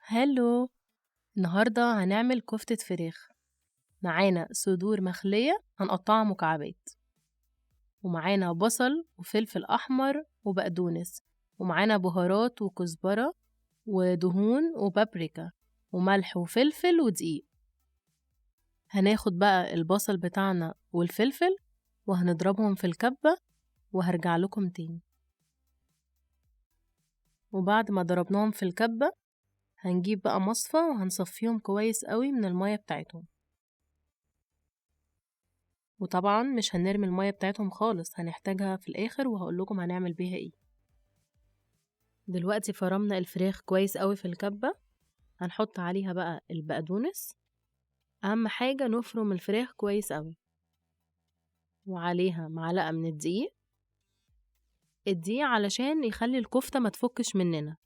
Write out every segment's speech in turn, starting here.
هالو. النهاردة هنعمل كفتة فراخ. معانا صدور مخلية هنقطعها مكعبات، ومعانا بصل وفلفل أحمر وبقدونس، ومعانا بهارات وكزبرة ودهون وبابريكا وملح وفلفل ودقيق. هناخد بقى البصل بتاعنا والفلفل وهنضربهم في الكبة وهرجع لكم تاني. وبعد ما ضربناهم في الكبة هنجيب بقى مصفى وهنصفيهم كويس قوي من المية بتاعتهم، وطبعا مش هنرمي المية بتاعتهم خالص، هنحتاجها في الآخر وهقول لكم هنعمل بيها ايه. دلوقتي فرمنا الفراخ كويس قوي في الكبة، هنحط عليها بقى البقدونس. أهم حاجة نفرم الفراخ كويس قوي، وعليها معلقة من الدقيق علشان يخلي الكفتة ما تفكش مننا.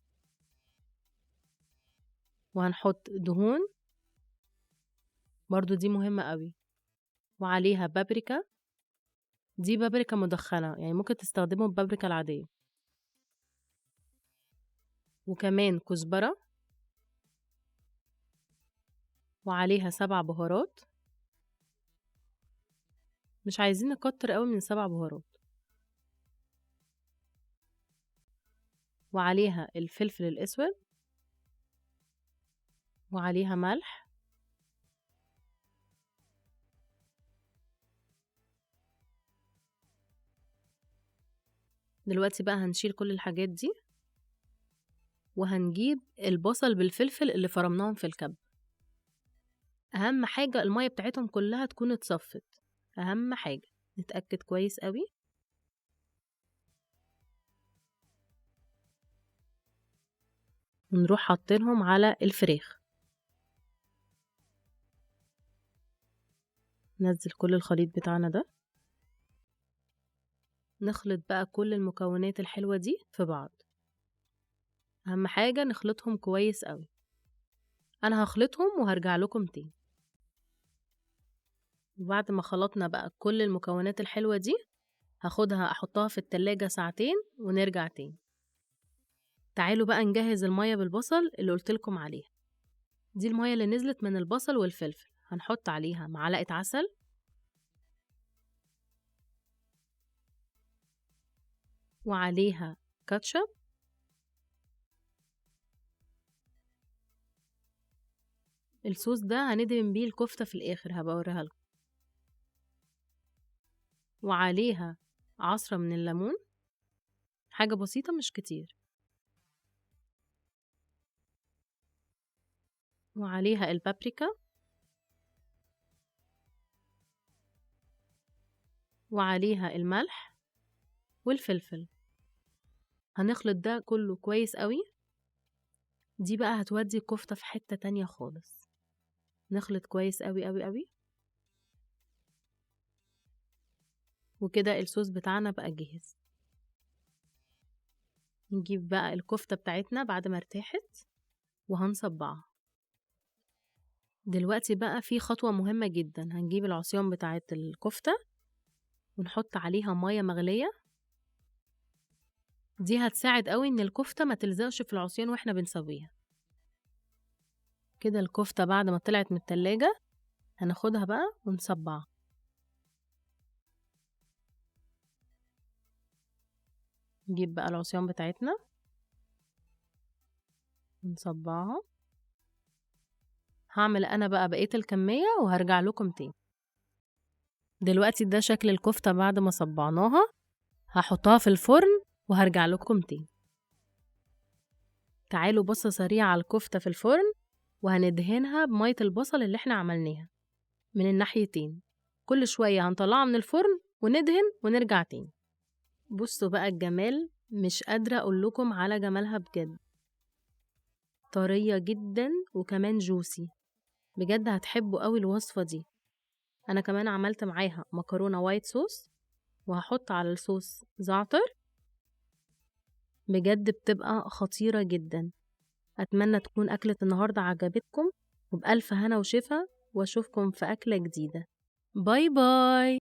وهنحط دهون برضو، دي مهمة قوي. وعليها بابريكا، دي بابريكا مدخنة، يعني ممكن تستخدموا البابريكا العادية. وكمان كزبرة، وعليها 7 بهارات، مش عايزين نكتر قوي من 7 بهارات. وعليها الفلفل الأسود، وعليها ملح، دلوقتي بقى هنشيل كل الحاجات دي وهنجيب البصل بالفلفل اللي فرمناهم في الكب. أهم حاجة المية بتاعتهم كلها تكون اتصفت، أهم حاجة نتأكد كويس قوي. ونروح حاطينهم على الفراخ. ننزل كل الخليط بتاعنا ده، نخلط بقى كل المكونات الحلوة دي في بعض. أهم حاجة نخلطهم كويس قوي. أنا هخلطهم وهرجع لكم تاني. وبعد ما خلطنا بقى كل المكونات الحلوة دي هاخدها أحطها في التلاجة ساعتين ونرجع تاني. تعالوا بقى نجهز المية بالبصل اللي قلتلكم عليها. دي المية اللي نزلت من البصل والفلفل، هنحط عليها معلقة عسل، وعليها كاتشب، الصوص ده هندهن بيه الكفتة في الآخر، هبقى اوريها لكم. وعليها عصرة من الليمون، حاجة بسيطة مش كتير. وعليها البابريكا، وعليها الملح والفلفل. هنخلط ده كله كويس قوي. دي بقى هتودي الكفتة في حتة تانية خالص. نخلط كويس قوي قوي قوي. وكده الصوص بتاعنا بقى جاهز. نجيب بقى الكفتة بتاعتنا بعد ما ارتاحت وهنصبعها. دلوقتي بقى في خطوة مهمة جدا، هنجيب العصيان بتاعت الكفتة ونحط عليها مية مغلية. دي هتساعد قوي ان الكفتة ما تلزقش في العصيان واحنا بنسويها. كده الكفتة بعد ما طلعت من التلاجة هناخدها بقى ونصبعها. نجيب بقى العصيان بتاعتنا ونصبعها. هعمل انا بقى بقية الكمية وهرجع لكم تاني. دلوقتي ده شكل الكفتة بعد ما صبعناها، هحطها في الفرن وهرجع لكم تاني. تعالوا بصة سريعة على الكفتة في الفرن، وهندهنها بمية البصل اللي احنا عملناها من الناحيتين. كل شوية هنطلعها من الفرن وندهن ونرجع تاني. بصوا بقى الجمال، مش قادرة اقول لكم على جمالها بجد. طرية جدا وكمان جوسي، بجد هتحبوا قوي الوصفة دي. انا كمان عملت معاها مكرونة وايت صوص، وهحط على الصوص زعتر، بجد بتبقى خطيرة جدا. أتمنى تكون أكلة النهاردة عجبتكم، وبألف هنا وشفا، واشوفكم في أكلة جديدة. باي باي.